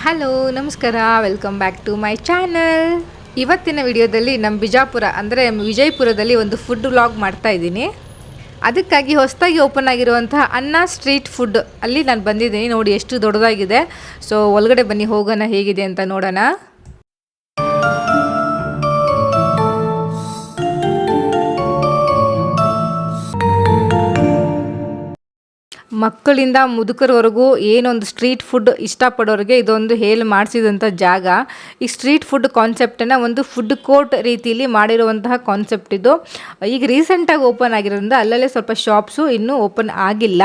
Hello ನಮಸ್ಕಾರ, welcome back to my channel. ಇವತ್ತಿನ ವಿಡಿಯೋದಲ್ಲಿ ನಮ್ಮ ಬಿಜಾಪುರ ಅಂದರೆ ವಿಜಯಪುರದಲ್ಲಿ ಒಂದು ಫುಡ್ ವ್ಲಾಗ್ ಮಾಡ್ತಾ ಇದ್ದೀನಿ. ಅದಕ್ಕಾಗಿ ಹೊಸದಾಗಿ ಓಪನ್ ಆಗಿರುವಂತಹ ಅನ್ನ ಸ್ಟ್ರೀಟ್ ಫುಡ್ ಅಲ್ಲಿ ನಾನು ಬಂದಿದ್ದೀನಿ. ನೋಡಿ ಎಷ್ಟು ದೊಡ್ಡದಾಗಿದೆ. ಸೊ ಒಳಗಡೆ ಬನ್ನಿ ಹೋಗೋಣ, ಹೇಗಿದೆ ಅಂತ ನೋಡೋಣ. ಮಕ್ಕಳಿಂದ ಮುದುಕರವರೆಗೂ ಏನೊಂದು ಸ್ಟ್ರೀಟ್ ಫುಡ್ ಇಷ್ಟಪಡೋರಿಗೆ ಇದೊಂದು ಹೇಳಿ ಮಾಡಿಸಿದಂಥ ಜಾಗ. ಈ ಸ್ಟ್ರೀಟ್ ಫುಡ್ ಕಾನ್ಸೆಪ್ಟನ್ನು ಒಂದು ಫುಡ್ ಕೋರ್ಟ್ ರೀತಿಯಲ್ಲಿ ಮಾಡಿರುವಂತಹ ಕಾನ್ಸೆಪ್ಟ್ ಇದು. ಈಗ ರೀಸೆಂಟಾಗಿ ಓಪನ್ ಆಗಿರೋದ್ರಿಂದ ಅಲ್ಲಲ್ಲೇ ಸ್ವಲ್ಪ ಶಾಪ್ಸು ಇನ್ನೂ ಓಪನ್ ಆಗಿಲ್ಲ.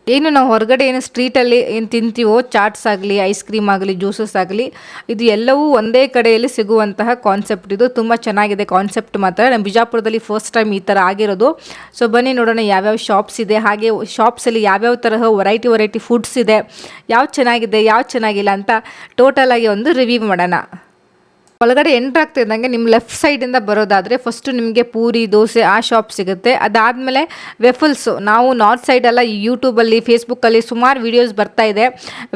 ಏನು ನಾವು ಹೊರಗಡೆ ಏನು ಸ್ಟ್ರೀಟಲ್ಲಿ ಏನು ತಿಂತೀವೋ, ಚಾಟ್ಸ್ ಆಗಲಿ, ಐಸ್ ಕ್ರೀಮ್ ಆಗಲಿ, ಜ್ಯೂಸಸ್ ಆಗಲಿ, ಇದು ಎಲ್ಲವೂ ಒಂದೇ ಕಡೆಯಲ್ಲಿ ಸಿಗುವಂತಹ ಕಾನ್ಸೆಪ್ಟ್ ಇದು. ತುಂಬ ಚೆನ್ನಾಗಿದೆ ಕಾನ್ಸೆಪ್ಟ್ ಮಾತ್ರ. ನಮ್ಮ ಬಿಜಾಪುರದಲ್ಲಿ ಫಸ್ಟ್ ಟೈಮ್ ಈ ಥರ ಆಗಿರೋದು. ಸೊ ಬನ್ನಿ ನೋಡೋಣ ಯಾವ್ಯಾವ ಶಾಪ್ಸ್ ಇದೆ, ಹಾಗೆ ಶಾಪ್ಸಲ್ಲಿ ಯಾವ್ಯಾವ ತರಹ ವೆರೈಟಿ ಫುಡ್ಸ್ ಇದೆ, ಯಾವ್ದು ಚೆನ್ನಾಗಿದೆ ಯಾವ್ದು ಚೆನ್ನಾಗಿಲ್ಲ ಅಂತ ಟೋಟಲಾಗಿ ಒಂದು ರಿವ್ಯೂ ಮಾಡೋಣ. ಒಳಗಡೆ ಎಂಟ್ರ್ ಆಗ್ತಿದ್ದಂಗೆ ನಿಮ್ಮ ಲೆಫ್ಟ್ ಸೈಡಿಂದ ಬರೋದಾದರೆ ಫಸ್ಟು ನಿಮಗೆ ಪೂರಿ, ದೋಸೆ ಆ ಶಾಪ್ ಸಿಗುತ್ತೆ. ಅದಾದಮೇಲೆ ವೆಫಲ್ಸು, ನಾವು ನಾರ್ತ್ ಸೈಡೆಲ್ಲ ಯೂಟ್ಯೂಬಲ್ಲಿ, ಫೇಸ್ಬುಕ್ಕಲ್ಲಿ ಸುಮಾರು ವೀಡಿಯೋಸ್ ಬರ್ತಾ ಇದೆ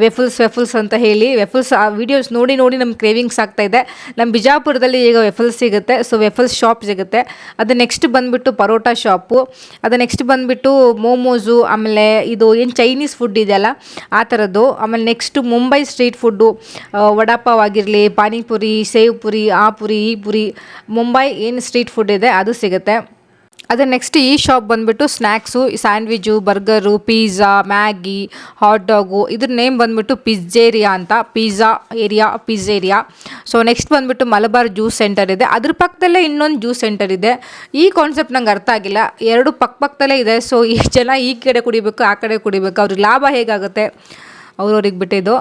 ವೆಫಲ್ಸ್ ಅಂತ ಹೇಳಿ. ವೆಫಲ್ಸ್ ಆ ವೀಡಿಯೋಸ್ ನೋಡಿ ನಮ್ಗೆ ಕ್ರೇವಿಂಗ್ಸ್ ಆಗ್ತಾಯಿದೆ. ನಮ್ಮ ಬಿಜಾಪುರದಲ್ಲಿ ಈಗ ವೆಫಲ್ಸ್ ಸಿಗುತ್ತೆ. ಸೊ ವೆಫಲ್ಸ್ ಶಾಪ್ ಸಿಗುತ್ತೆ. ಅದು ನೆಕ್ಸ್ಟ್ ಬಂದುಬಿಟ್ಟು ಪರೋಟಾ ಶಾಪು, ಅದು ನೆಕ್ಸ್ಟ್ ಬಂದುಬಿಟ್ಟು ಮೋಮೋಸು, ಆಮೇಲೆ ಇದು ಏನು ಚೈನೀಸ್ ಫುಡ್ ಇದೆಯಲ್ಲ ಆ ಥರದ್ದು. ಆಮೇಲೆ next Mumbai street food, vada pav ಆಗಿರಲಿ, ಪಾನಿಪುರಿ, ಸೇವ್ ಪುರಿ, ಆ ಪುರಿ, ಈ ಪುರಿ, ಮುಂಬೈ ಏನು ಸ್ಟ್ರೀಟ್ ಫುಡ್ ಇದೆ ಅದು ಸಿಗುತ್ತೆ. ಅದೇ ನೆಕ್ಸ್ಟ್ ಈ ಶಾಪ್ ಬಂದುಬಿಟ್ಟು snacks, sandwich, burger, pizza, Maggi, hot dog. ಇದ್ರ ನೇಮ್ ಬಂದುಬಿಟ್ಟು ಪಿಜ್ಜೇರಿಯಾ ಅಂತ, ಪಿಜ್ಜೇರಿಯಾ. ಸೊ ನೆಕ್ಸ್ಟ್ ಬಂದುಬಿಟ್ಟು ಮಲಬಾರ್ ಜ್ಯೂಸ್ ಸೆಂಟರ್ ಇದೆ. ಅದ್ರ ಪಕ್ಕದಲ್ಲೇ ಇನ್ನೊಂದು ಜ್ಯೂಸ್ ಸೆಂಟರ್ ಇದೆ. ಈ ಕಾನ್ಸೆಪ್ಟ್ ನಂಗೆ ಅರ್ಥ ಆಗಿಲ್ಲ. ಎರಡು ಪಕ್ಕದಲ್ಲೇ ಇದೆ. ಸೊ ಈ ಜನ ಈ ಕಡೆ ಕುಡಿಬೇಕು, ಆ ಕಡೆ ಕುಡಿಬೇಕು, ಅವ್ರಿಗೆ ಲಾಭ ಹೇಗಾಗುತ್ತೆ ಅವ್ರವ್ರಿಗೆ ಬಿಟ್ಟಿದ್ದು.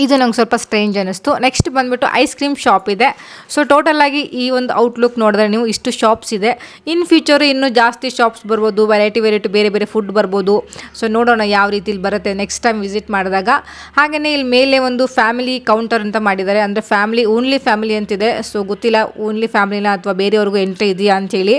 ಇದು ನಂಗೆ ಸ್ವಲ್ಪ ಸ್ಟ್ರೇಂಜ್ ಅನ್ನಿಸ್ತು. ನೆಕ್ಸ್ಟ್ ಬಂದುಬಿಟ್ಟು ಐಸ್ ಕ್ರೀಮ್ ಶಾಪ್ ಇದೆ. ಸೊ ಟೋಟಲಾಗಿ ಈ ಒಂದು ಔಟ್ಲುಕ್ ನೋಡಿದ್ರೆ ನೀವು ಇಷ್ಟು ಶಾಪ್ಸ್ ಇದೆ. ಇನ್ ಫ್ಯೂಚರು ಇನ್ನೂ ಜಾಸ್ತಿ ಶಾಪ್ಸ್ ಬರ್ಬೋದು, ವೆರೈಟಿ ಬೇರೆ ಫುಡ್ ಬರ್ಬೋದು. ಸೊ ನೋಡೋಣ ಯಾವ ರೀತಿಲಿ ಬರುತ್ತೆ ನೆಕ್ಸ್ಟ್ ಟೈಮ್ ವಿಸಿಟ್ ಮಾಡಿದಾಗ. ಹಾಗೆಯೇ ಇಲ್ಲಿ ಮೇಲೆ ಒಂದು ಫ್ಯಾಮಿಲಿ ಕೌಂಟರ್ ಅಂತ ಮಾಡಿದ್ದಾರೆ. ಅಂದರೆ ಓನ್ಲಿ ಫ್ಯಾಮಿಲಿ ಅಂತಿದೆ. ಸೊ ಗೊತ್ತಿಲ್ಲ ಓನ್ಲಿ ಫ್ಯಾಮಿಲಿನ ಅಥವಾ ಬೇರೆಯವ್ರಿಗೂ ಎಂಟ್ರಿ ಇದೆಯಾ ಅಂಥೇಳಿ.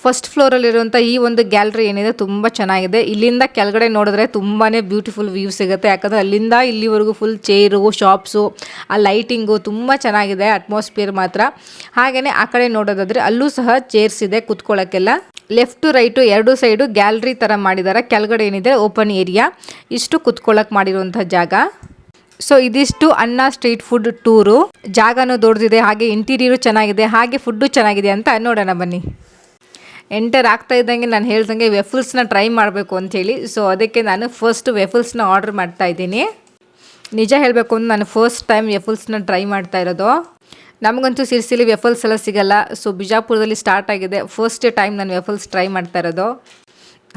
ಫಸ್ಟ್ ಫ್ಲೋರಲ್ಲಿರುವಂಥ ಈ ಒಂದು ಗ್ಯಾಲರಿ ಏನಿದೆ ತುಂಬ ಚೆನ್ನಾಗಿದೆ. ಇಲ್ಲಿಂದ ಕೆಳಗಡೆ ನೋಡಿದ್ರೆ ತುಂಬಾ ಬ್ಯೂಟಿಫುಲ್ ವ್ಯೂ ಸಿಗುತ್ತೆ. ಯಾಕಂದರೆ ಅಲ್ಲಿಂದ ಇಲ್ಲಿವರೆಗೂ ಫುಲ್ ಚೇರು, ಶಾಪ್ಸು, ಆ ಲೈಟಿಂಗು ತುಂಬ ಚೆನ್ನಾಗಿದೆ, ಅಟ್ಮಾಸ್ಫಿಯರ್ ಮಾತ್ರ. ಹಾಗೆಯೇ ಆ ಕಡೆ ನೋಡೋದಾದರೆ ಅಲ್ಲೂ ಸಹ ಚೇರ್ಸ್ ಇದೆ ಕೂತ್ಕೊಳ್ಳೋಕ್ಕೆಲ್ಲ. ಲೆಫ್ಟು ರೈಟು ಎರಡು ಸೈಡು ಗ್ಯಾಲರಿ ಥರ ಮಾಡಿದ್ದಾರೆ. ಕೆಳಗಡೆ ಏನಿದೆ ಓಪನ್ ಏರಿಯಾ, ಇಷ್ಟು ಕೂತ್ಕೊಳ್ಳೋಕೆ ಮಾಡಿರುವಂಥ ಜಾಗ. ಸೊ ಇದಿಷ್ಟು ಅನ್ನ ಸ್ಟ್ರೀಟ್ ಫುಡ್ ಟೂರು. ಜಾಗನೂ ದೊಡ್ಡದಿದೆ, ಹಾಗೆ ಇಂಟೀರಿಯರು ಚೆನ್ನಾಗಿದೆ, ಹಾಗೆ ಫುಡ್ಡು ಚೆನ್ನಾಗಿದೆ ಅಂತ ನೋಡೋಣ ಬನ್ನಿ. ಎಂಟರ್ ಆಗ್ತಾ ಇದ್ದಂಗೆ ನಾನು ಹೇಳ್ದಂಗೆ ವೆಫಲ್ಸ್ನ ಟ್ರೈ ಮಾಡಬೇಕು ಅಂಥೇಳಿ. ಸೊ ಅದಕ್ಕೆ ನಾನು ಫಸ್ಟ್ ವೆಫಲ್ಸ್ನ ಆರ್ಡರ್ ಮಾಡ್ತಾ ಇದ್ದೀನಿ. ನಿಜ ಹೇಳಬೇಕು ಅಂದ್ರೆ ನಾನು ಫಸ್ಟ್ ಟೈಮ್ ವೆಫಲ್ಸ್ನ ಟ್ರೈ ಮಾಡ್ತಾ ಇರೋದು. ನಮಗಂತೂ ಸಿರ್ಸಿಲಿ ವೆಫಲ್ಸ್ ಎಲ್ಲ ಸಿಗಲ್ಲ. ಸೊ ಬಿಜಾಪುರದಲ್ಲಿ ಸ್ಟಾರ್ಟ್ ಆಗಿದೆ, ಫಸ್ಟ್ ಟೈಮ್ ನಾನು ವೆಫಲ್ಸ್ ಟ್ರೈ ಮಾಡ್ತಾ ಇರೋದು.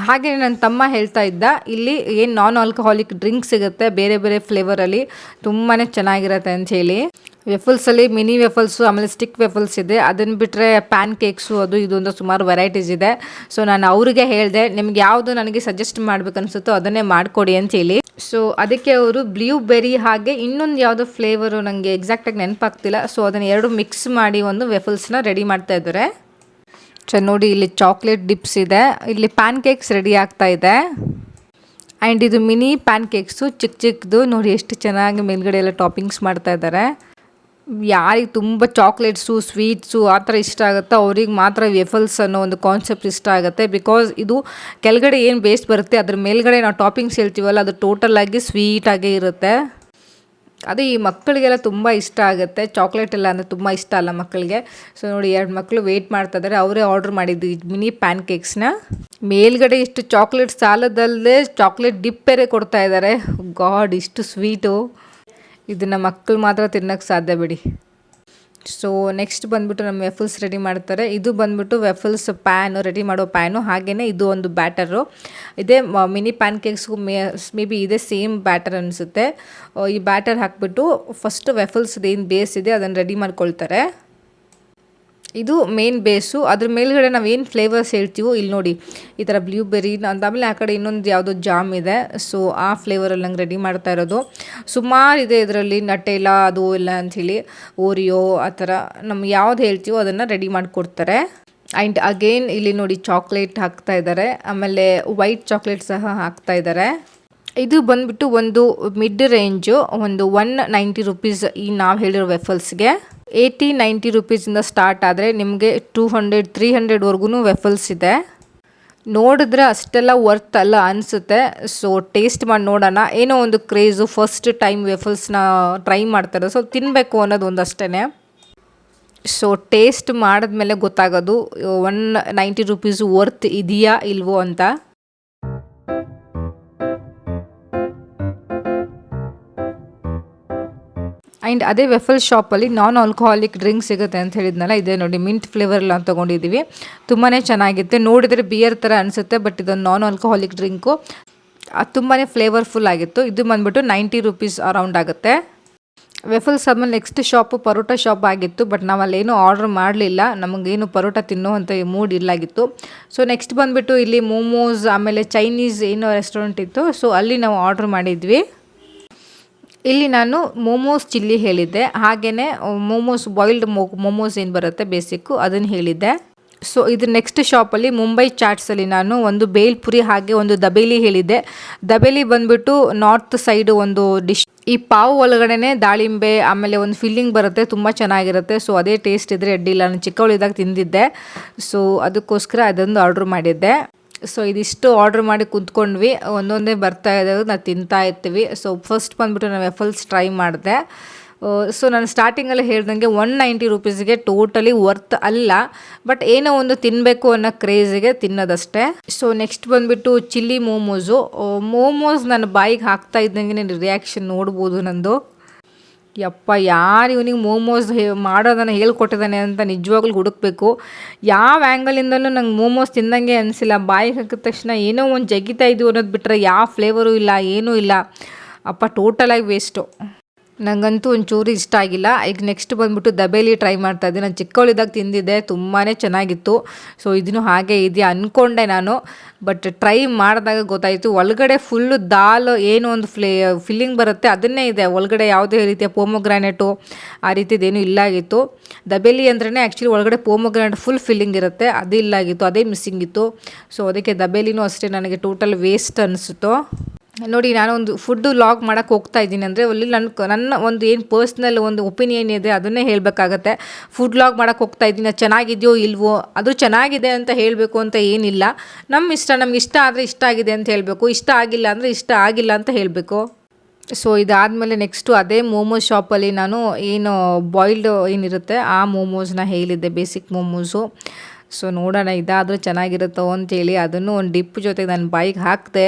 ಹಾಗೆ ನನ್ನ ತಮ್ಮ ಹೇಳ್ತಾ ಇದ್ದ, ಇಲ್ಲಿ ಏನು ನಾನ್ ಆಲ್ಕಹಾಲಿಕ್ ಡ್ರಿಂಕ್ ಸಿಗುತ್ತೆ ಬೇರೆ ಫ್ಲೇವರಲ್ಲಿ, ತುಂಬಾ ಚೆನ್ನಾಗಿರುತ್ತೆ ಅಂಥೇಳಿ. ವೆಫಲ್ಸಲ್ಲಿ ಮಿನಿ ವೆಫಲ್ಸು, ಆಮೇಲೆ ಸ್ಟಿಕ್ ವೆಫಲ್ಸ್ ಇದೆ. ಅದನ್ನು ಬಿಟ್ಟರೆ ಪ್ಯಾನ್ ಕೇಕ್ಸು, ಅದು ಇದು ಅಂತ ಸುಮಾರು ವೆರೈಟೀಸ್ ಇದೆ. ಸೊ ನಾನು ಅವರಿಗೆ ಹೇಳಿದೆ, ನಿಮ್ಗೆ ಯಾವುದು ನನಗೆ ಸಜೆಸ್ಟ್ ಮಾಡಬೇಕನ್ಸುತ್ತೋ ಅದನ್ನೇ ಮಾಡಿಕೊಡಿ ಅಂತೇಳಿ. ಸೊ ಅದಕ್ಕೆ ಅವರು ಬ್ಲೂಬೆರಿ ಹಾಗೆ ಇನ್ನೊಂದು ಯಾವುದೋ ಫ್ಲೇವರು ನನಗೆ ಎಕ್ಸಾಕ್ಟಾಗಿ ನೆನಪಾಗ್ತಿಲ್ಲ. ಸೊ ಅದನ್ನು ಎರಡು ಮಿಕ್ಸ್ ಮಾಡಿ ಒಂದು ವೆಫಲ್ಸ್ನ ರೆಡಿ ಮಾಡ್ತಾ ಇದ್ದಾರೆ. ಸೊ ನೋಡಿ ಇಲ್ಲಿ ಚಾಕ್ಲೇಟ್ ಡಿಪ್ಸ್ ಇದೆ, ಇಲ್ಲಿ ಪ್ಯಾನ್ ಕೇಕ್ಸ್ ರೆಡಿ ಆಗ್ತಾ ಇದೆ. ಆ್ಯಂಡ್ ಇದು ಮಿನಿ ಪ್ಯಾನ್ ಕೇಕ್ಸು, ಚಿಕ್ಕದು ನೋಡಿ ಎಷ್ಟು ಚೆನ್ನಾಗಿ ಮೇಲ್ಗಡೆ ಎಲ್ಲ ಟಾಪಿಂಗ್ಸ್ ಮಾಡ್ತಾ ಇದ್ದಾರೆ. ಯಾರಿಗೆ ತುಂಬ ಚಾಕ್ಲೇಟ್ಸು, ಸ್ವೀಟ್ಸು ಆ ಥರ ಇಷ್ಟ ಆಗುತ್ತೋ ಅವ್ರಿಗೆ ಮಾತ್ರ ವೆಫಲ್ಸ್ ಅನ್ನೋ ಒಂದು ಕಾನ್ಸೆಪ್ಟ್ ಇಷ್ಟ ಆಗುತ್ತೆ. ಬಿಕಾಸ್ ಇದು ಕೆಳಗಡೆ ಏನು ಬೇಸ್ ಬರುತ್ತೆ ಅದ್ರ ಮೇಲ್ಗಡೆ ನಾವು ಟಾಪಿಂಗ್ಸ್ ಹೇಳ್ತೀವಲ್ಲ, ಅದು ಟೋಟಲಾಗಿ ಸ್ವೀಟಾಗೇ ಇರುತ್ತೆ. ಅದು ಈ ಮಕ್ಕಳಿಗೆಲ್ಲ ತುಂಬ ಇಷ್ಟ ಆಗುತ್ತೆ. ಚಾಕ್ಲೇಟ್ ಎಲ್ಲ ಅಂದರೆ ತುಂಬ ಇಷ್ಟ ಅಲ್ಲ ಮಕ್ಕಳಿಗೆ. ಸೊ ನೋಡಿ ಎರಡು ಮಕ್ಕಳು ವೆಯ್ಟ್ ಮಾಡ್ತಾ ಇದ್ದಾರೆ. ಅವರೇ ಆರ್ಡ್ರ್ ಮಾಡಿದ್ದು ಮಿನಿ ಪ್ಯಾನ್ ಕೇಕ್ಸ್ನ. ಮೇಲ್ಗಡೆ ಇಷ್ಟು ಚಾಕ್ಲೇಟ್ ಸಾಲದಲ್ಲದೆ ಚಾಕ್ಲೇಟ್ ಡಿಪ್ ಬೇರೆ ಕೊಡ್ತಾ ಇದ್ದಾರೆ. ಗಾಡ್, ಇಷ್ಟು ಸ್ವೀಟು, ಇದನ್ನು ಮಕ್ಕಳು ಮಾತ್ರ ತಿನ್ನೋಕ್ಕೆ ಸಾಧ್ಯ ಬಿಡಿ. ಸೊ ನೆಕ್ಸ್ಟ್ ಬಂದುಬಿಟ್ಟು ನಮ್ಮ ವೆಫಲ್ಸ್ ರೆಡಿ ಮಾಡ್ತಾರೆ. ಇದು ಬಂದುಬಿಟ್ಟು ವೆಫಲ್ಸ್ ಪ್ಯಾನು, ರೆಡಿ ಮಾಡೋ ಪ್ಯಾನು. ಹಾಗೆಯೇ ಇದು ಒಂದು ಬ್ಯಾಟರು. ಇದೇ ಮಿನಿ ಪ್ಯಾನ್ ಕೇಕ್ಸ್ಗೂ ಮೇ ಬಿ ಇದೇ ಸೇಮ್ ಬ್ಯಾಟರ್ ಅನಿಸುತ್ತೆ. ಈ ಬ್ಯಾಟರ್ ಹಾಕಿಬಿಟ್ಟು ಫಸ್ಟು ವೆಫಲ್ಸ್ದು ಏನು ಬೇಸ್ ಇದೆ ಅದನ್ನು ರೆಡಿ ಮಾಡ್ಕೊಳ್ತಾರೆ. ಇದು ಮೇನ್ ಬೇಸು. ಅದ್ರ ಮೇಲ್ಗಡೆ ನಾವು ಏನು ಫ್ಲೇವರ್ಸ್ ಹೇಳ್ತೀವೋ, ಇಲ್ಲಿ ನೋಡಿ ಈ ಥರ ಬ್ಲೂಬೆರಿ ಆಮೇಲೆ ಆ ಕಡೆ ಇನ್ನೊಂದು ಯಾವುದೋ ಜಾಮ್ ಇದೆ. ಸೊ ಆ ಫ್ಲೇವರಲ್ಲಿ ನಂಗೆ ರೆಡಿ ಮಾಡ್ತಾ ಇರೋದು. ಸುಮಾರು ಇದೆ ಇದರಲ್ಲಿ, ನಟೆಲ್ಲ ಅದು ಎಲ್ಲ ಅಂಥೇಳಿ, ಓರಿಯೋ ಆ ಥರ ನಮ್ಗೆ ಯಾವ್ದು ಹೇಳ್ತೀವೋ ಅದನ್ನು ರೆಡಿ ಮಾಡಿಕೊಡ್ತಾರೆ. ಆ್ಯಂಡ್ ಅಗೇನ್ ಇಲ್ಲಿ ನೋಡಿ ಚಾಕ್ಲೇಟ್ ಹಾಕ್ತಾ ಇದ್ದಾರೆ, ಆಮೇಲೆ ವೈಟ್ ಚಾಕ್ಲೇಟ್ ಸಹ ಹಾಕ್ತಾ ಇದ್ದಾರೆ. ಇದು ಬಂದುಬಿಟ್ಟು ಒಂದು ಮಿಡ್ ರೇಂಜು, ಒಂದು 190 ರುಪೀಸ್ ಈ ನಾವು ಹೇಳಿರೋ ವೆಫಲ್ಸ್ಗೆ. 80-90 ರುಪೀಸಿಂದ ಸ್ಟಾರ್ಟ್ ಆದರೆ ನಿಮಗೆ 200-300ವರೆಗೂ ವೆಫಲ್ಸ್ ಇದೆ. ನೋಡಿದ್ರೆ ಅಷ್ಟೆಲ್ಲ ವರ್ತ್ ಅಲ್ಲ ಅನಿಸುತ್ತೆ. ಸೊ ಟೇಸ್ಟ್ ಮಾಡಿ ನೋಡೋಣ. ಏನೋ ಒಂದು ಕ್ರೇಜು, ಫಸ್ಟ್ ಟೈಮ್ ವೆಫಲ್ಸ್ನ ಟ್ರೈ ಮಾಡ್ತಾರೆ, ಸೊ ತಿನ್ನಬೇಕು ಅನ್ನೋದು ಒಂದಷ್ಟೇ. ಸೊ ಟೇಸ್ಟ್ ಮಾಡಿದ್ಮೇಲೆ ಗೊತ್ತಾಗೋದು 190 ರುಪೀಸು ವರ್ತ್ ಇದೆಯಾ ಇಲ್ವೋ ಅಂತ. ಆ್ಯಂಡ್ ಅದೇ ವೆಫಲ್ ಶಾಪಲ್ಲಿ ನಾನ್ ಆಲ್ಕೋಹಾಲಿಕ್ ಡ್ರಿಂಕ್ ಸಿಗುತ್ತೆ ಅಂತ ಹೇಳಿದ್ನಲ್ಲ, ಇದೆ ನೋಡಿ, ಮಿಂಟ್ ಫ್ಲೇವರೆಲ್ಲ ತೊಗೊಂಡಿದ್ದೀವಿ. ತುಂಬಾ ಚೆನ್ನಾಗಿತ್ತು. ನೋಡಿದರೆ ಬಿಯರ್ ಥರ ಅನಿಸುತ್ತೆ, ಬಟ್ ಇದೊಂದು ನಾನ್ ಆಲ್ಕೋಹಾಲಿಕ್ ಡ್ರಿಂಕು. ಅದು ತುಂಬಾ ಫ್ಲೇವರ್ಫುಲ್ ಆಗಿತ್ತು. ಇದು ಬಂದುಬಿಟ್ಟು 90 ರುಪೀಸ್ ಅರೌಂಡ್ ಆಗುತ್ತೆ. ವೆಫಲ್ಸ್ ಆದಮೇಲೆ ನೆಕ್ಸ್ಟ್ ಶಾಪು ಪರೋಟ ಶಾಪ್ ಆಗಿತ್ತು, ಬಟ್ ನಾವು ಅಲ್ಲೇನೂ ಆರ್ಡ್ರ್ ಮಾಡಲಿಲ್ಲ, ನಮಗೇನು ಪರೋಟ ತಿನ್ನೋ ಅಂತ ಮೂಡ್ ಇಲ್ಲಾಗಿತ್ತು. ಸೊ ನೆಕ್ಸ್ಟ್ ಬಂದುಬಿಟ್ಟು ಇಲ್ಲಿ ಮೋಮೋಸ್, ಆಮೇಲೆ ಚೈನೀಸ್ ಏನೋ ರೆಸ್ಟೋರೆಂಟ್ ಇತ್ತು, ಸೊ ಅಲ್ಲಿ ನಾವು ಆರ್ಡ್ರ್ ಮಾಡಿದ್ವಿ. ಇಲ್ಲಿ ನಾನು ಮೋಮೋಸ್ ಚಿಲ್ಲಿ ಹೇಳಿದ್ದೆ, ಹಾಗೆಯೇ ಮೋಮೋಸ್ ಬಾಯ್ಲ್ಡ್ ಮೋಮೋಸ್ ಏನು ಬರುತ್ತೆ ಬೇಸಿಕ್ಕು ಅದನ್ನು ಹೇಳಿದ್ದೆ. ಸೊ ಇದು ನೆಕ್ಸ್ಟ್ ಶಾಪಲ್ಲಿ ಮುಂಬೈ ಚಾಟ್ಸಲ್ಲಿ ನಾನು ಒಂದು ಬೇಲ್ಪುರಿ ಹಾಗೆ ಒಂದು ದಬೇಲಿ ಹೇಳಿದ್ದೆ. ದಬೇಲಿ ಬಂದುಬಿಟ್ಟು ನಾರ್ತ್ ಸೈಡು ಒಂದು ಡಿಶ್. ಈ ಪಾವ್ ಒಳಗಡೆ ದಾಳಿಂಬೆ ಆಮೇಲೆ ಒಂದು ಫಿಲ್ಲಿಂಗ್ ಬರುತ್ತೆ, ತುಂಬ ಚೆನ್ನಾಗಿರುತ್ತೆ. ಸೊ ಅದೇ ಟೇಸ್ಟ್ ಇದ್ದರೆ ಅಡ್ಡಿಲ್ಲ, ನಾನು ಚಿಕ್ಕವಳಿದ್ದಾಗ ತಿಂದಿದ್ದೆ, ಸೊ ಅದಕ್ಕೋಸ್ಕರ ಅದೊಂದು ಆರ್ಡ್ರ್ ಮಾಡಿದ್ದೆ. ಸೊ ಇದಿಷ್ಟು ಆರ್ಡ್ರ್ ಮಾಡಿ ಕುಂತ್ಕೊಂಡ್ವಿ, ಒಂದೊಂದೇ ಬರ್ತಾ ಇದ್ದಾವೆ, ನಾವು ತಿಂತಾ ಇರ್ತೀವಿ. ಸೊ ಫಸ್ಟ್ ಬಂದುಬಿಟ್ಟು ನಾನು ವೆಫಲ್ಸ್ ಟ್ರೈ ಮಾಡಿದೆ. ಸೊ ನಾನು ಸ್ಟಾರ್ಟಿಂಗಲ್ಲಿ ಹೇಳ್ದಂಗೆ 190 ರುಪೀಸ್ಗೆ ಟೋಟಲಿ ವರ್ತ್ ಅಲ್ಲ, ಬಟ್ ಏನೋ ಒಂದು ತಿನ್ನಬೇಕು ಅನ್ನೋ ಕ್ರೇಜಿಗೆ ತಿನ್ನೋದಷ್ಟೇ. ಸೊ ನೆಕ್ಸ್ಟ್ ಬಂದುಬಿಟ್ಟು ಚಿಲ್ಲಿ ಮೋಮೋಸ್ ನನ್ನ ಬಾಯಿಗೆ ಹಾಕ್ತಾ ಇದ್ದಂಗೆ ರಿಯಾಕ್ಷನ್ ನೋಡ್ಬೋದು ನಂದು. ಯಪ್ಪ, ಯಾರು ಇವನಿಗೆ ಮೋಮೋಸ್ ಮಾಡೋದನ್ನು ಹೇಳ್ಕೊಟ್ಟಿದ್ದಾನೆ ಅಂತ ನಿಜವಾಗ್ಲೂ ಹುಡುಕಬೇಕು. ಯಾವ ಆ್ಯಂಗಲಿಂದಲೂ ನಂಗೆ ಮೋಮೋಸ್ ತಿಂದಂಗೆ ಅನಿಸಿಲ್ಲ. ಬಾಯಿಗೆ ಹಾಕಿದ ತಕ್ಷಣ ಏನೋ ಒಂದು ಜಗಿತಾ ಇದ್ವು ಅನ್ನೋದು ಬಿಟ್ಟರೆ ಯಾವ ಫ್ಲೇವರು ಇಲ್ಲ, ಏನೂ ಇಲ್ಲ. ಅಪ್ಪ ಟೋಟಲಾಗಿ ವೇಸ್ಟು. ನನಗಂತೂ ಒಂಚೂರು ಇಷ್ಟ ಆಗಿಲ್ಲ. ಈಗ ನೆಕ್ಸ್ಟ್ ಬಂದುಬಿಟ್ಟು ದಬೇಲಿ ಟ್ರೈ ಮಾಡ್ತಾಯಿದ್ದೆ. ನಾನು ಚಿಕ್ಕವಳಿದ್ದಾಗ ತಿಂದಿದ್ದೆ, ತುಂಬಾ ಚೆನ್ನಾಗಿತ್ತು. ಸೊ ಇದನ್ನು ಹಾಗೆ ಇದೆಯಾ ಅಂದ್ಕೊಂಡೆ ನಾನು, ಬಟ್ ಟ್ರೈ ಮಾಡಿದಾಗ ಗೊತ್ತಾಯಿತು ಒಳಗಡೆ ಫುಲ್ಲು ದಾಲ್ ಏನೋ ಒಂದು ಫಿಲ್ಲಿಂಗ್ ಬರುತ್ತೆ ಅದನ್ನೇ ಇದೆ, ಒಳಗಡೆ ಯಾವುದೇ ರೀತಿಯ ಪೋಮೊಗ್ರಾನೇಟು ಆ ರೀತಿದೇನು ಇಲ್ಲಾಗಿತ್ತು. ದಬೇಲಿ ಅಂದ್ರೇ ಆ್ಯಕ್ಚುಲಿ ಒಳಗಡೆ ಪೋಮೊಗ್ರಾನೇಟ್ ಫುಲ್ ಫಿಲ್ಲಿಂಗ್ ಇರುತ್ತೆ, ಅದು ಇಲ್ಲಾಗಿತ್ತು, ಅದೇ ಮಿಸ್ಸಿಂಗ್ ಇತ್ತು. ಸೊ ಅದಕ್ಕೆ ದಬೇಲಿನೂ ಅಷ್ಟೇ ನನಗೆ ಟೋಟಲ್ ವೇಸ್ಟ್ ಅನಿಸುತ್ತೋ. ನೋಡಿ, ನಾನೊಂದು ಫುಡ್ ವ್ಲಾಗ್ ಮಾಡೋಕ್ಕೆ ಹೋಗ್ತಾ ಇದ್ದೀನಿ ಅಂದರೆ ಅಲ್ಲಿ ನನ್ನ ಒಂದು ಏನು ಪರ್ಸ್ನಲ್ ಒಂದು ಒಪಿನಿಯನ್ ಇದೆ ಅದನ್ನೇ ಹೇಳಬೇಕಾಗತ್ತೆ. ಫುಡ್ ವ್ಲಾಗ್ ಮಾಡೋಕ್ಕೆ ಹೋಗ್ತಾ ಇದ್ದೀನಿ, ಅದು ಚೆನ್ನಾಗಿದೆಯೋ ಇಲ್ವೋ, ಅದು ಚೆನ್ನಾಗಿದೆ ಅಂತ ಹೇಳಬೇಕು ಅಂತ ಏನಿಲ್ಲ. ನಮ್ಮ ಇಷ್ಟ, ನಮ್ಗೆ ಇಷ್ಟ ಆದರೆ ಇಷ್ಟ ಆಗಿದೆ ಅಂತ ಹೇಳಬೇಕು, ಇಷ್ಟ ಆಗಿಲ್ಲ ಅಂದರೆ ಇಷ್ಟ ಆಗಿಲ್ಲ ಅಂತ ಹೇಳಬೇಕು. ಸೊ ಇದಾದಮೇಲೆ ನೆಕ್ಸ್ಟು ಅದೇ ಮೋಮೋಸ್ ಶಾಪಲ್ಲಿ ನಾನು ಏನು ಬಾಯ್ಲ್ಡ್ ಏನಿರುತ್ತೆ ಆ ಮೋಮೋಸ್ನ ಹೇಳಿದ್ದೆ, ಬೇಸಿಕ್ ಮೋಮೋಸು. ಸೊ ನೋಡೋಣ ಇದಾದರೂ ಚೆನ್ನಾಗಿರುತ್ತೋ ಅಂತೇಳಿ ಅದನ್ನು ಒಂದು ಡಿಪ್ ಜೊತೆಗೆ ನಾನು ಬಾಯಿಗೆ ಹಾಕಿದೆ.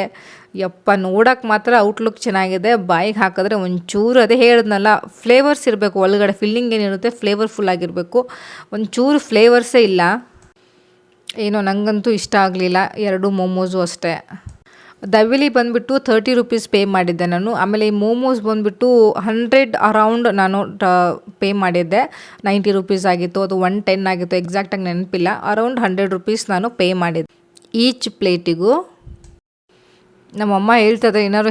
ಯಪ್ಪ, ನೋಡೋಕ್ಕೆ ಮಾತ್ರ ಔಟ್ಲುಕ್ ಚೆನ್ನಾಗಿದೆ, ಬಾಯಿಗೆ ಹಾಕಿದ್ರೆ ಒಂಚೂರು ಅದೇ ಹೇಳಿದ್ನಲ್ಲ, ಫ್ಲೇವರ್ಸ್ ಇರಬೇಕು ಒಳಗಡೆ, ಫಿಲ್ಲಿಂಗ್ ಏನಿರುತ್ತೆ ಫ್ಲೇವರ್ಫುಲ್ ಆಗಿರಬೇಕು, ಒಂಚೂರು ಫ್ಲೇವರ್ಸೇ ಇಲ್ಲ. ಏನೋ ನನಗಂತೂ ಇಷ್ಟ ಆಗಲಿಲ್ಲ, 2 ಮೋಮೋಸು ಅಷ್ಟೇ. ದವೇಲಿ ಬಂದುಬಿಟ್ಟು 30 ರುಪೀಸ್ ಪೇ ಮಾಡಿದ್ದೆ ನಾನು. ಆಮೇಲೆ ಈ ಮೋಮೋಸ್ ಬಂದುಬಿಟ್ಟು 100 ಅರೌಂಡ್ ನಾನು ಪೇ ಮಾಡಿದ್ದೆ. 90 ರುಪೀಸ್ ಆಗಿತ್ತು, ಅದು 110 ಆಗಿತ್ತು, ಎಕ್ಸಾಕ್ಟಾಗಿ ನೆನಪಿಲ್ಲ. ಅರೌಂಡ್ 100 ರುಪೀಸ್ ನಾನು ಪೇ ಮಾಡಿದ್ದೆ ಈಚ್ ಪ್ಲೇಟಿಗೂ. ನಮ್ಮಮ್ಮ ಹೇಳ್ತದೆ ಏನಾದ್ರು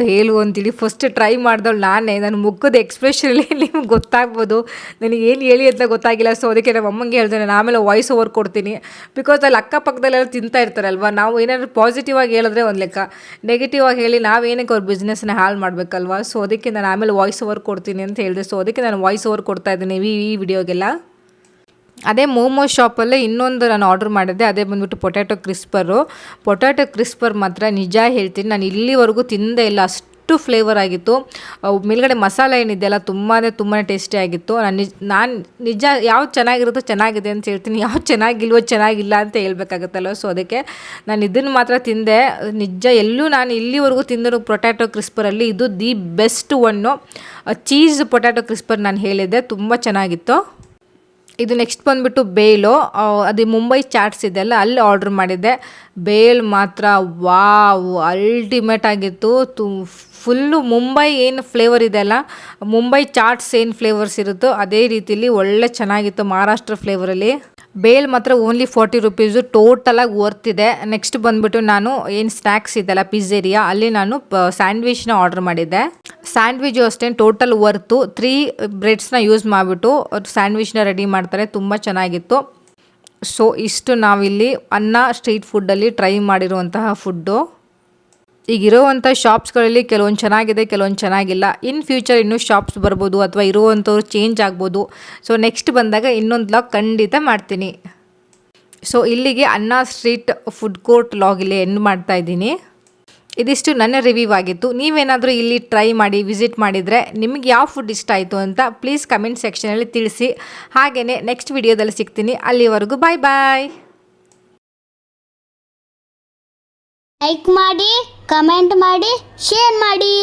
ಹೇಳು ಅಂತೇಳಿ. ಫಸ್ಟ್ ಟ್ರೈ ಮಾಡಿದವಳು ನಾನೇ. ನನ್ನ ಮುಖದ ಎಕ್ಸ್ಪ್ರೆಷನಲ್ಲಿ ನಿಮ್ಗೆ ಗೊತ್ತಾಗ್ಬೋದು ನನಗೆ ಏನು ಹೇಳಿ ಅಂತ ಗೊತ್ತಾಗಿಲ್ಲ. ಸೊ ಅದಕ್ಕೆ ನಮ್ಮ ಅಮ್ಮಂಗೆ ಹೇಳ್ದೆ, ನಾನು ಆಮೇಲೆ ವಾಯ್ಸ್ ಓವರ್ ಕೊಡ್ತೀನಿ. ಬಿಕಾಸ್ ಅಲ್ಲಿ ಅಕ್ಕಪಕ್ಕದಲ್ಲೆಲ್ಲ ತಿಂತಾ ಇರ್ತಾರಲ್ವ, ನಾವು ಏನಾದರೂ ಪಾಸಿಟಿವ್ ಆಗಿ ಹೇಳಿದ್ರೆ ಒಂದು ಲೆಕ್ಕ, ನೆಗೆಟಿವ್ ಆಗಿ ಹೇಳಿ ನಾವೇನಕ್ಕೆ ಅವ್ರ ಬಿಸ್ನೆಸ್ನ ಹಾಳು ಮಾಡಬೇಕಲ್ವ. ಸೊ ಅದಕ್ಕೆ ನಾನು ಆಮೇಲೆ ವಾಯ್ಸ್ ಓವರ್ ಕೊಡ್ತೀನಿ ಅಂತ ಹೇಳಿದೆ. ಸೊ ಅದಕ್ಕೆ ನಾನು ವಾಯ್ಸ್ ಓವರ್ ಕೊಡ್ತಾ ಇದ್ದೀನಿ ಈ ವಿಡಿಯೋಗೆಲ್ಲ. ಅದೇ ಮೋಮೋಸ್ ಶಾಪಲ್ಲೇ ಇನ್ನೊಂದು ನಾನು ಆರ್ಡ್ರ್ ಮಾಡಿದ್ದೆ, ಅದೇ ಬಂದುಬಿಟ್ಟು ಪೊಟ್ಯಾಟೊ ಕ್ರಿಸ್ಪರ್ ಮಾತ್ರ ನಿಜ ಹೇಳ್ತೀನಿ, ನಾನು ಇಲ್ಲಿವರೆಗೂ ತಿಂದೇ ಇಲ್ಲ, ಅಷ್ಟು ಫ್ಲೇವರ್ ಆಗಿತ್ತು. ಮೇಲ್ಗಡೆ ಮಸಾಲೆ ಏನಿದೆಯಲ್ಲ ತುಂಬಾ ಟೇಸ್ಟಿ ಆಗಿತ್ತು. ನಾನು ನಿಜ ಯಾವ್ದು ಚೆನ್ನಾಗಿರುತ್ತೋ ಚೆನ್ನಾಗಿದೆ ಅಂತ ಹೇಳ್ತೀನಿ, ಯಾವ್ದು ಚೆನ್ನಾಗಿಲ್ಲ ಅಂತ ಹೇಳ್ಬೇಕಾಗತ್ತಲ್ಲ. ಸೊ ಅದಕ್ಕೆ ನಾನು ಇದನ್ನು ಮಾತ್ರ ತಿಂದೆ. ನಿಜ ನಾನು ಇಲ್ಲಿವರೆಗೂ ತಿಂದಿರೋ ಪೊಟ್ಯಾಟೊ ಕ್ರಿಸ್ಪರಲ್ಲಿ ಇದು the best one. Cheese potato crisper ನಾನು ಹೇಳಿದ್ದೆ, ತುಂಬ ಚೆನ್ನಾಗಿತ್ತು. ಇದು ನೆಕ್ಸ್ಟ್ ಬಂದುಬಿಟ್ಟು ಬೇಲು, ಅದು ಮುಂಬೈ ಚಾಟ್ಸ್ ಇದೆಯಲ್ಲ ಅಲ್ಲಿ ಆರ್ಡ್ರ್ ಮಾಡಿದ್ದೆ. ಬೇಲ್ ಮಾತ್ರ ವಾವ್, ಅಲ್ಟಿಮೇಟ್ ಆಗಿತ್ತು. ಫುಲ್ಲು ಮುಂಬೈ ಏನು ಫ್ಲೇವರ್ ಇದೆಯಲ್ಲ, ಮುಂಬೈ ಚಾಟ್ಸ್ ಏನು ಫ್ಲೇವರ್ಸ್ ಇರುತ್ತೋ ಅದೇ ರೀತಿಲಿ ಒಳ್ಳೆ ಚೆನ್ನಾಗಿತ್ತು ಮಹಾರಾಷ್ಟ್ರ ಫ್ಲೇವರಲ್ಲಿ. ಬೇಲ್ ಮಾತ್ರ ಓನ್ಲಿ 40 ರುಪೀಸು, ಟೋಟಲಾಗಿ ವರ್ತಿದೆ. ನೆಕ್ಸ್ಟ್ ಬಂದುಬಿಟ್ಟು ನಾನು ಏನು ಸ್ನ್ಯಾಕ್ಸ್ ಇದೆಯಲ್ಲ ಪಿಜ್ಜೇರಿಯಾ, ಅಲ್ಲಿ ನಾನು ಸ್ಯಾಂಡ್ವಿಚ್ನ ಆರ್ಡ್ರ್ ಮಾಡಿದ್ದೆ. ಸ್ಯಾಂಡ್ವಿಚು ಅಷ್ಟೇ ಟೋಟಲ್ ವರ್ತು. 3 ಬ್ರೆಡ್ಸ್ನ ಯೂಸ್ ಮಾಡಿಬಿಟ್ಟು ಸ್ಯಾಂಡ್ವಿಚ್ನ ರೆಡಿ ಮಾಡ್ತಾರೆ, ತುಂಬ ಚೆನ್ನಾಗಿತ್ತು. ಸೊ ಇಷ್ಟು ನಾವಿಲ್ಲಿ ಸ್ಟ್ರೀಟ್ ಫುಡ್ಡಲ್ಲಿ ಟ್ರೈ ಮಾಡಿರುವಂತಹ ಫುಡ್ಡು. ಈಗಿರೋವಂಥ ಶಾಪ್ಸ್ಗಳಲ್ಲಿ ಕೆಲವೊಂದು ಚೆನ್ನಾಗಿದೆ, ಕೆಲವೊಂದು ಚೆನ್ನಾಗಿಲ್ಲ. ಇನ್ ಫ್ಯೂಚರ್ ಇನ್ನೂ ಶಾಪ್ಸ್ ಬರ್ಬೋದು ಅಥವಾ ಇರುವಂಥವ್ರು ಚೇಂಜ್ ಆಗ್ಬೋದು. ಸೊ ನೆಕ್ಸ್ಟ್ ಬಂದಾಗ ಇನ್ನೊಂದು ವ್ಲಾಗ್ ಖಂಡಿತ ಮಾಡ್ತೀನಿ. ಸೊ ಇಲ್ಲಿಗೆ ಅನ್ನ ಸ್ಟ್ರೀಟ್ ಫುಡ್ ಕೋರ್ಟ್ ವ್ಲಾಗ್ ಇಲ್ಲಿ ಎಂಡ್ ಮಾಡ್ತಾ ಇದ್ದೀನಿ. ಇದಿಷ್ಟು ನನ್ನ ರಿವ್ಯೂ ಆಗಿತ್ತು. ನೀವೇನಾದರೂ ಇಲ್ಲಿ ಟ್ರೈ ಮಾಡಿ ವಿಸಿಟ್ ಮಾಡಿದರೆ ನಿಮಗೆ ಯಾವ ಫುಡ್ ಇಷ್ಟ ಆಯಿತು ಅಂತ ಪ್ಲೀಸ್ ಕಮೆಂಟ್ ಸೆಕ್ಷನಲ್ಲಿ ತಿಳಿಸಿ. ಹಾಗೆಯೇ ನೆಕ್ಸ್ಟ್ ವಿಡಿಯೋದಲ್ಲಿ ಸಿಗ್ತೀನಿ. ಅಲ್ಲಿವರೆಗೂ ಬಾಯ್ ಬಾಯ್. ಲೈಕ್ ಮಾಡಿ, ಕಮೆಂಟ್ ಮಾಡಿ, ಶೇರ್ ಮಾಡಿ.